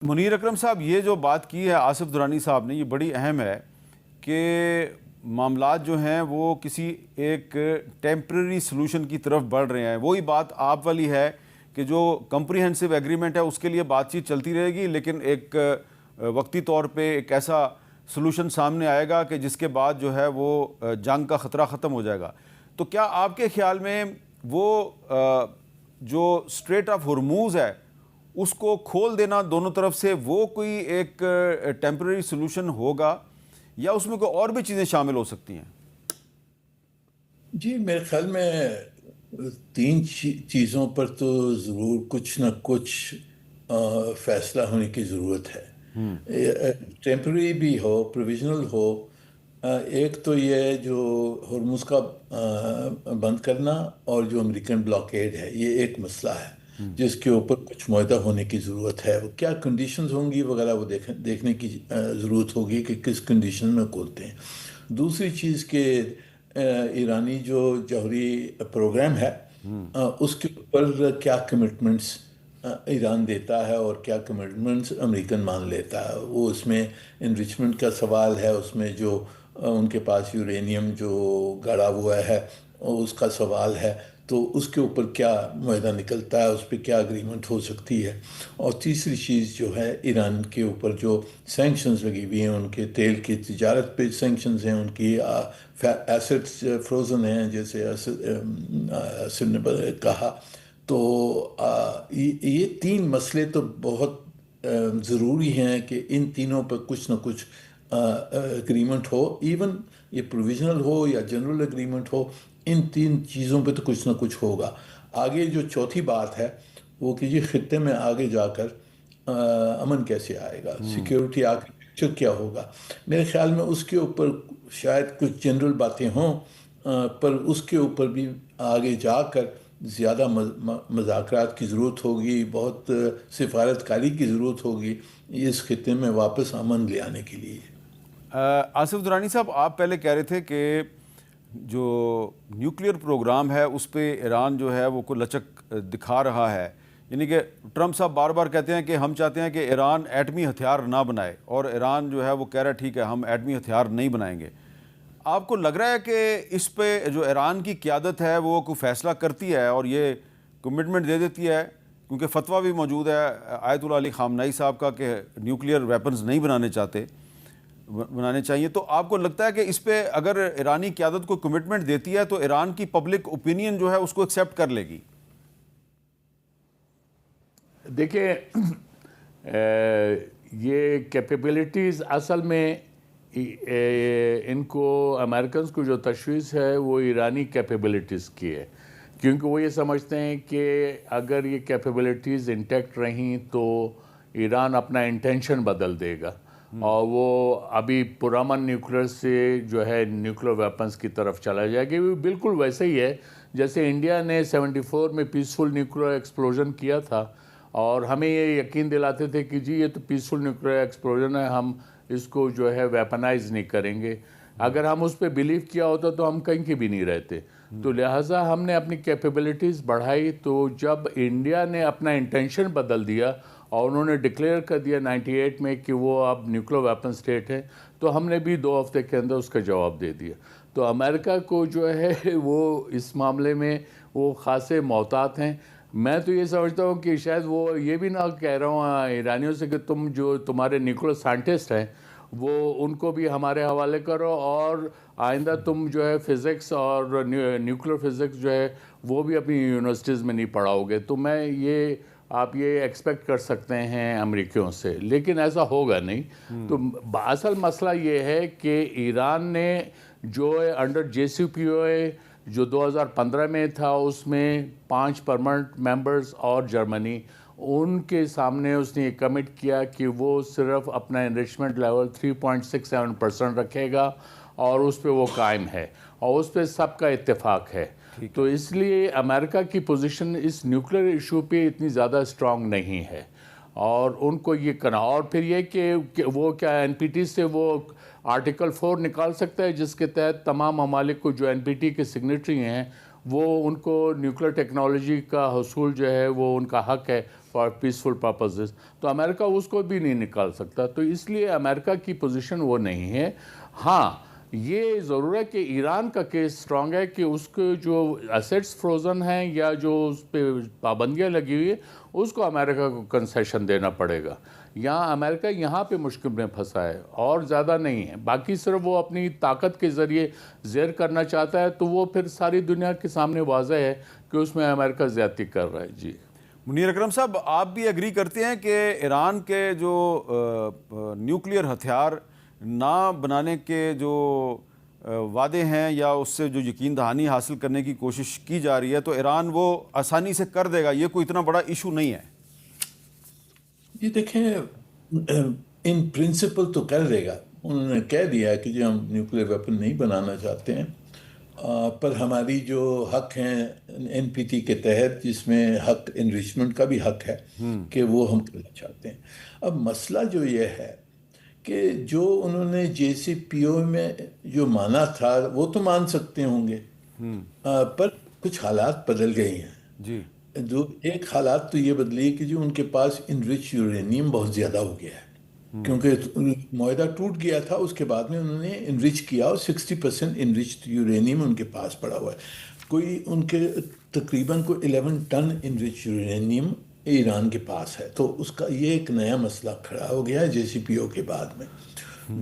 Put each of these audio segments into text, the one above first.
منیر اکرم صاحب، یہ جو بات کی ہے آصف درانی صاحب نے، یہ بڑی اہم ہے کہ معاملات جو ہیں وہ کسی ایک ٹیمپرری سلوشن کی طرف بڑھ رہے ہیں. وہی بات آپ والی ہے کہ جو کمپریہنسو ایگریمنٹ ہے اس کے لیے بات چیت چلتی رہے گی، لیکن ایک وقتی طور پہ ایک ایسا سلوشن سامنے آئے گا کہ جس کے بعد جو ہے وہ جنگ کا خطرہ ختم ہو جائے گا. تو کیا آپ کے خیال میں وہ جو اسٹریٹ آف ہرموز ہے اس کو کھول دینا دونوں طرف سے، وہ کوئی ایک ٹیمپرری سلوشن ہوگا، یا اس میں کوئی اور بھی چیزیں شامل ہو سکتی ہیں؟ جی میرے خیال میں تین چیزوں پر تو ضرور کچھ نہ کچھ فیصلہ ہونے کی ضرورت ہے. ٹیمپرری بھی ہو، پروویژنل ہو. ایک تو یہ جو ہرمز کا بند کرنا اور جو امریکن بلاکیڈ ہے، یہ ایک مسئلہ ہے جس کے اوپر کچھ معاہدہ ہونے کی ضرورت ہے. وہ کیا کنڈیشنز ہوں گی وغیرہ وہ دیکھنے کی ضرورت ہوگی کہ کس کنڈیشن میں کھولتے ہیں. دوسری چیز کہ ایرانی جو جوہری پروگرام ہے اس کے اوپر کیا کمٹمنٹس ایران دیتا ہے اور کیا کمٹمنٹس امریکن مان لیتا ہے. وہ اس میں انریچمنٹ کا سوال ہے، اس میں جو ان کے پاس یورینیم جو گڑا ہوا ہے اس کا سوال ہے. تو اس کے اوپر کیا معاہدہ نکلتا ہے، اس پہ کیا اگریمنٹ ہو سکتی ہے. اور تیسری چیز جو ہے ایران کے اوپر جو سینکشنز لگی ہوئی ہیں، ان کے تیل کی تجارت پہ سینکشنز ہیں، ان کی ایسٹس فروزن ہیں جیسے اسد نے کہا. تو یہ تین مسئلے تو بہت ضروری ہیں کہ ان تینوں پر کچھ نہ کچھ اگریمنٹ ہو. ایون یہ پروویژنل ہو یا جنرل اگریمنٹ ہو، ان تین چیزوں پہ تو کچھ نہ کچھ ہوگا. آگے جو چوتھی بات ہے وہ کہ یہ خطے میں آگے جا کر امن کیسے آئے گا، سیکیورٹی آرکیٹیکچر کیا ہوگا. میرے خیال میں اس کے اوپر شاید کچھ جنرل باتیں ہوں، پر اس کے اوپر بھی آگے جا کر زیادہ مذاکرات کی ضرورت ہوگی، بہت سفارت کاری کی ضرورت ہوگی اس خطے میں واپس امن لے آنے کے لیے. آصف درانی صاحب، آپ پہلے کہہ رہے تھے کہ جو نیوکلیئر پروگرام ہے اس پہ ایران جو ہے وہ کوئی لچک دکھا رہا ہے. یعنی کہ ٹرمپ صاحب بار بار کہتے ہیں کہ ہم چاہتے ہیں کہ ایران ایٹمی ہتھیار نہ بنائے، اور ایران جو ہے وہ کہہ رہا ہے ٹھیک ہے ہم ایٹمی ہتھیار نہیں بنائیں گے. آپ کو لگ رہا ہے کہ اس پہ جو ایران کی قیادت ہے وہ کوئی فیصلہ کرتی ہے اور یہ کمٹمنٹ دے دیتی ہے، کیونکہ فتویٰ بھی موجود ہے آیت اللہ علی خامنائی صاحب کا کہ نیوکلیئر ویپنز نہیں بنانے چاہیے. تو آپ کو لگتا ہے کہ اس پہ اگر ایرانی قیادت کو کمٹمنٹ دیتی ہے تو ایران کی پبلک اوپینین جو ہے اس کو ایکسیپٹ کر لے گی؟ دیکھیں، یہ کیپیبلٹیز اصل میں ان کو امریکنز کو جو تشویش ہے وہ ایرانی کیپیبلٹیز کی ہے، کیونکہ وہ یہ سمجھتے ہیں کہ اگر یہ کیپیبلٹیز انٹیکٹ رہیں تو ایران اپنا انٹینشن بدل دے گا اور وہ ابھی پرامن نیوکلیر سے جو ہے نیوکلیر ویپنز کی طرف چلا جائے گا. بالکل ویسے ہی ہے جیسے انڈیا نے 74 میں پیسفل نیوکلیر ایکسپلوژن کیا تھا، اور ہمیں یہ یقین دلاتے تھے کہ جی یہ تو پیسفل نیوکلیر ایکسپلوژن ہے، ہم اس کو جو ہے ویپنائز نہیں کریں گے. اگر ہم اس پہ بلیو کیا ہوتا تو ہم کہیں کے بھی نہیں رہتے. تو لہٰذا ہم نے اپنی کیپیبلٹیز بڑھائی. تو جب انڈیا نے اپنا انٹینشن بدل دیا اور انہوں نے ڈکلیئر کر دیا 98 میں کہ وہ اب نیوکلیر ویپن سٹیٹ ہے، تو ہم نے بھی 2 ہفتے کے اندر اس کا جواب دے دیا. تو امریکہ کو جو ہے وہ اس معاملے میں وہ خاصے محتاط ہیں. میں تو یہ سمجھتا ہوں کہ شاید وہ یہ بھی نہ کہہ رہا ہوں ایرانیوں سے کہ تم جو تمہارے نیوکلیر سائنٹسٹ ہیں وہ ان کو بھی ہمارے حوالے کرو، اور آئندہ تم جو ہے فزکس اور نیوکلیر فزکس جو ہے وہ بھی اپنی یونیورسٹیز میں نہیں پڑھاؤ گے. تو آپ یہ ایکسپیکٹ کر سکتے ہیں امریکیوں سے، لیکن ایسا ہوگا نہیں. تو اصل مسئلہ یہ ہے کہ ایران نے جو انڈر JCPOA جو 2015 میں تھا، اس میں 5 پرماننٹ ممبرز اور جرمنی، ان کے سامنے اس نے یہ کمٹ کیا کہ وہ صرف اپنا انریچمنٹ لیول 3.67% رکھے گا، اور اس پہ وہ قائم ہے اور اس پہ سب کا اتفاق ہے. تو اس لیے امریکہ کی پوزیشن اس نیوکلیر ایشو پہ اتنی زیادہ اسٹرانگ نہیں ہے، اور ان کو یہ کرنا. اور پھر یہ کہ وہ کیا NPT سے وہ آرٹیکل 4 نکال سکتا ہے جس کے تحت تمام ممالک کو جو NPT کے سگنیٹری ہیں وہ ان کو نیوکلیر ٹیکنالوجی کا حصول جو ہے وہ ان کا حق ہے فار پیسفل پرپزز، تو امریکہ اس کو بھی نہیں نکال سکتا. تو اس لیے امریکہ کی پوزیشن وہ نہیں ہے. ہاں یہ ضرور ہے کہ ایران کا کیس اسٹرانگ ہے کہ اس کے جو ایسیٹس فروزن ہیں یا جو اس پہ پابندیاں لگی ہوئی ہے اس کو امریکہ کو کنسیشن دینا پڑے گا. یہاں امریکہ یہاں پہ مشکل میں پھنسا ہے اور زیادہ نہیں ہے. باقی صرف وہ اپنی طاقت کے ذریعے زیر کرنا چاہتا ہے تو وہ پھر ساری دنیا کے سامنے واضح ہے کہ اس میں امریکہ زیادتی کر رہا ہے. جی منیر اکرم صاحب، آپ بھی ایگری کرتے ہیں کہ ایران کے جو نیوکلیئر ہتھیار نہ بنانے کے جو وعدے ہیں یا اس سے جو یقین دہانی حاصل کرنے کی کوشش کی جا رہی ہے تو ایران وہ آسانی سے کر دے گا، یہ کوئی اتنا بڑا ایشو نہیں ہے؟ یہ دیکھیں، ان پرنسپل تو کر دے گا. انہوں نے کہہ دیا کہ جو ہم نیوکلیئر ویپن نہیں بنانا چاہتے ہیں، پر ہماری جو حق ہیں این پی ٹی کے تحت، جس میں حق انریچمنٹ کا بھی حق ہے کہ وہ ہم کرنا چاہتے ہیں. اب مسئلہ جو یہ ہے کہ جو انہوں نے جے سی پی او میں جو مانا تھا وہ تو مان سکتے ہوں گے، پر کچھ حالات بدل گئی ہیں. جی ایک حالات تو یہ بدلی کہ جو ان کے پاس انرچ یورینیم بہت زیادہ ہو گیا ہے، کیونکہ معاہدہ ٹوٹ گیا تھا. اس کے بعد میں انہوں نے انرچ کیا اور 60% انرچ یورینیم ان کے پاس پڑا ہوا ہے. کوئی ان کے تقریباً 11 ٹن انرچ یورینیم ایران کے پاس ہے. تو اس کا یہ ایک نیا مسئلہ کھڑا ہو گیا ہے جے سی پی او کے بعد میں.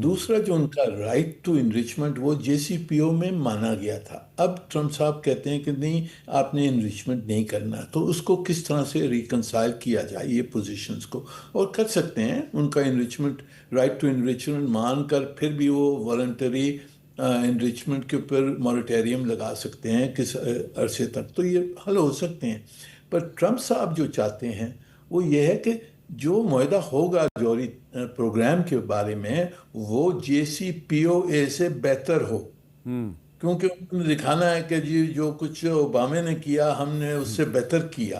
دوسرا جو ان کا رائٹ ٹو انریچمنٹ وہ جے سی پی او میں مانا گیا تھا. اب ٹرمپ صاحب کہتے ہیں کہ نہیں، آپ نے انریچمنٹ نہیں کرنا. تو اس کو کس طرح سے ریکنسائل کیا جائے یہ پوزیشنز کو، اور کر سکتے ہیں ان کا انریچمنٹ، رائٹ ٹو انریچمنٹ مان کر پھر بھی وہ والنٹری انریچمنٹ کے اوپر موریٹیریم لگا سکتے ہیں کس عرصے تک. تو یہ حل ہو سکتے ہیں. پر ٹرمپ صاحب جو چاہتے ہیں وہ یہ ہے کہ جو معاہدہ ہوگا جوہری پروگرام کے بارے میں وہ جے سی پی او اے سے بہتر ہو، کیونکہ انہوں نے دکھانا ہے کہ جی جو کچھ اوباما نے کیا ہم نے اس سے بہتر کیا.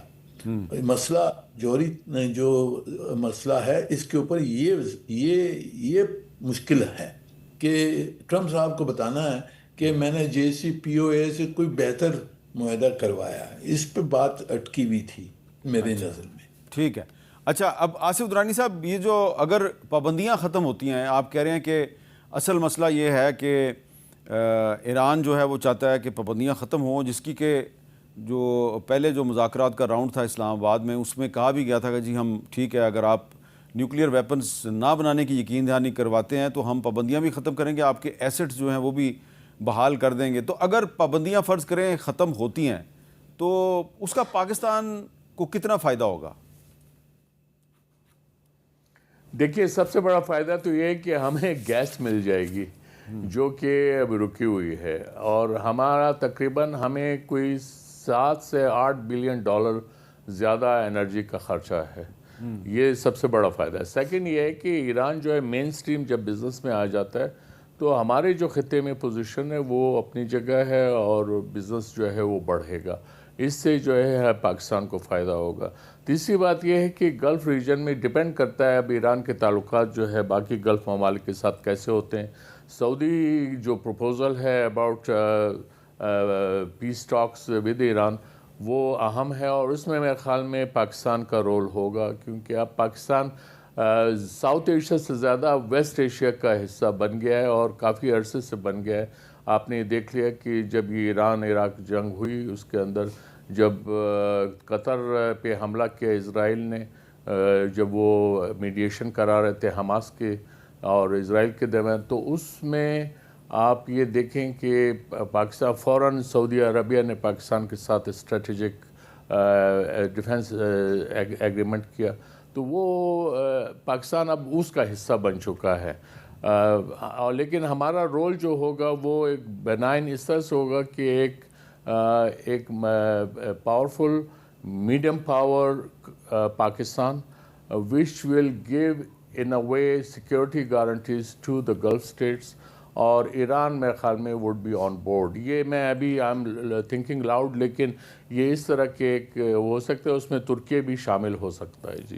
مسئلہ جوہری جو مسئلہ ہے اس کے اوپر یہ مشکل ہے کہ ٹرمپ صاحب کو بتانا ہے کہ میں نے جے سی پی او اے سے کوئی بہتر معاہدہ کروایا ہے. اس پہ بات اٹکی ہوئی تھی میرے نظر میں. ٹھیک ہے. اچھا، اب آصف درانی صاحب، یہ جو اگر پابندیاں ختم ہوتی ہیں، آپ کہہ رہے ہیں کہ اصل مسئلہ یہ ہے کہ ایران جو ہے وہ چاہتا ہے کہ پابندیاں ختم ہوں، جس کی کہ جو پہلے جو مذاکرات کا راؤنڈ تھا اسلام آباد میں اس میں کہا بھی گیا تھا کہ جی ہم ٹھیک ہے، اگر آپ نیوکلیئر ویپنز نہ بنانے کی یقین دہانی کرواتے ہیں تو ہم پابندیاں بھی ختم کریں گے، آپ کے ایسٹس جو ہیں وہ بھی بحال کر دیں گے. تو اگر پابندیاں فرض کریں ختم ہوتی ہیں تو اس کا پاکستان کو کتنا فائدہ ہوگا؟ دیکھیے، سب سے بڑا فائدہ تو یہ ہے کہ ہمیں گیس مل جائے گی جو کہ اب رکی ہوئی ہے، اور ہمارا تقریباً ہمیں کوئی 7 سے 8 بلین ڈالر زیادہ انرجی کا خرچہ ہے. یہ سب سے بڑا فائدہ ہے. سیکنڈ یہ ہے کہ ایران جو ہے مین سٹریم جب بزنس میں آ جاتا ہے تو ہمارے جو خطے میں پوزیشن ہے وہ اپنی جگہ ہے اور بزنس جو ہے وہ بڑھے گا. اس سے جو ہے پاکستان کو فائدہ ہوگا. تیسری بات یہ ہے کہ گلف ریجن میں ڈیپینڈ کرتا ہے اب ایران کے تعلقات جو ہے باقی گلف ممالک کے ساتھ کیسے ہوتے ہیں. سعودی جو پروپوزل ہے about peace talks with Iran وہ اہم ہے، اور اس میں میرے خیال میں پاکستان کا رول ہوگا، کیونکہ اب پاکستان ساؤتھ ایشیا سے زیادہ ویسٹ ایشیا کا حصہ بن گیا ہے اور کافی عرصے سے بن گیا ہے. آپ نے دیکھ لیا کہ جب یہ ایران عراق جنگ ہوئی اس کے اندر جب قطر پہ حملہ کیا اسرائیل نے، جب وہ میڈیشن کرا رہے تھے حماس کے اور اسرائیل کے درمیان، تو اس میں آپ یہ دیکھیں کہ پاکستان فوراً سعودی عربیہ نے پاکستان کے ساتھ اسٹریٹجک ڈیفنس ایگریمنٹ کیا. تو وہ پاکستان اب اس کا حصہ بن چکا ہے. لیکن ہمارا رول جو ہوگا وہ ایک بنائن اس طرح سے ہوگا کہ ایک powerful medium power Pakistan which will give in a way security guarantees to the Gulf states, اور ایران میرے خیال میں would be on board. یہ میں ابھی I'm thinking loud، لیکن یہ اس طرح کے ایک ہو سکتا ہے، اس میں ترکیہ بھی شامل ہو سکتا ہے. جی